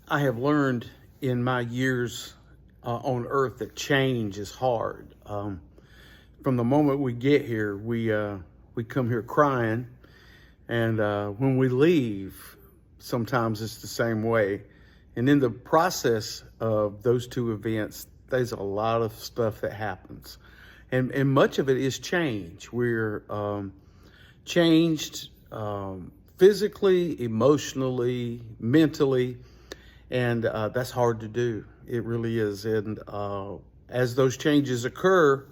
I have learned in my years on earth that change is hard. From the moment we get here, we come here crying, and when we leave, sometimes it's the same way. And in the process of those two events, there's a lot of stuff that happens, and much of it is change. We're changed physically, emotionally, mentally. And that's hard to do. It really is. And as those changes occur,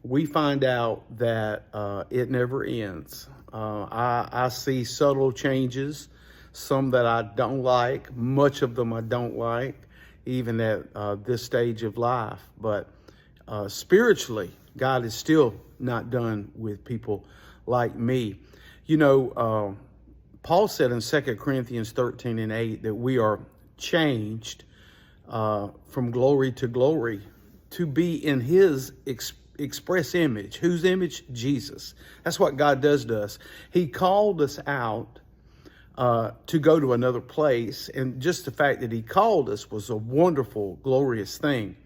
we find out that it never ends. I see subtle changes, some that I don't like, much of them I don't like, even at this stage of life. But spiritually, God is still not done with people like me. You know, Paul said in 2 Corinthians 13:8 that we are changed from glory to glory to be in his express image. Whose image? Jesus. That's what God does to us. He called us out to go to another place, and just the fact that he called us was a wonderful, glorious thing.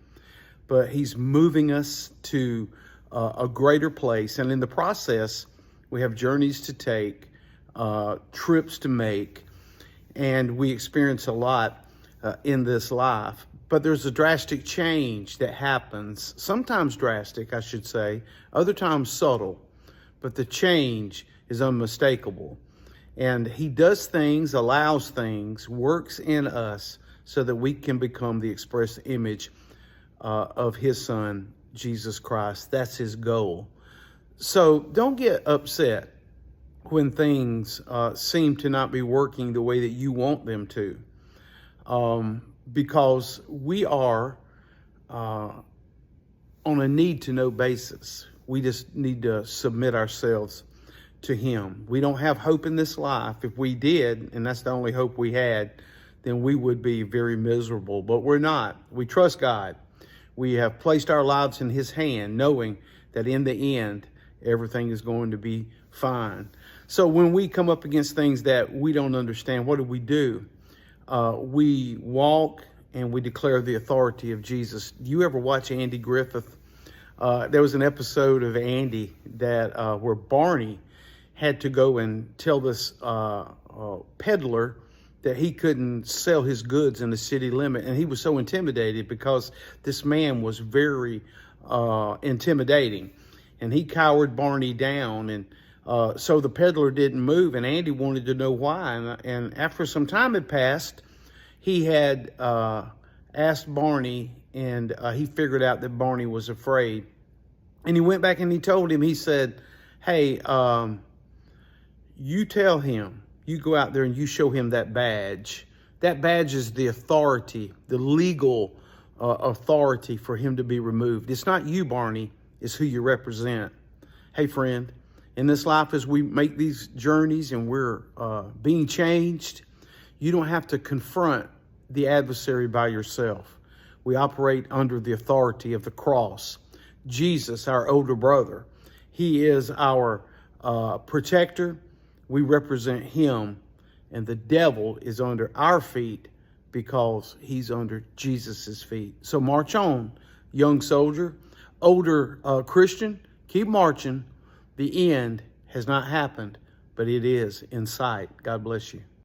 But he's moving us to a greater place, and in the process we have journeys to take, trips to make, and we experience a lot in this life. But there's a drastic change that happens, sometimes drastic, I should say, other times subtle, but the change is unmistakable. And he does things, allows things, works in us so that we can become the express image of his son, Jesus Christ. That's his goal. So don't get upset when things seem to not be working the way that you want them to, because we are on a need-to-know basis. We just need to submit ourselves to him. We don't have hope in this life. If we did, and that's the only hope we had, then we would be very miserable. But we're not. We trust God. We have placed our lives in his hand, knowing that in the end, everything is going to be fine. So when we come up against things that we don't understand, what do? We walk and we declare the authority of Jesus. Do you ever watch Andy Griffith? There was an episode of Andy that where Barney had to go and tell this peddler that he couldn't sell his goods in the city limit. And he was so intimidated because this man was very intimidating. And he cowered Barney down, and so the peddler didn't move, and Andy wanted to know why. And after some time had passed, he had asked Barney, and he figured out that Barney was afraid. And he went back and he told him, he said, hey, you tell him, you go out there and you show him that badge. That badge is the authority, the legal authority for him to be removed. It's not you, Barney. It's who you represent. Hey, friend, in this life, as we make these journeys and we're being changed, you don't have to confront the adversary by yourself. We operate under the authority of the cross. Jesus, our older brother, he is our protector. We represent him, and the devil is under our feet because he's under Jesus's feet. So march on, young soldier. Older Christian, keep marching. The end has not happened, but it is in sight. God bless you.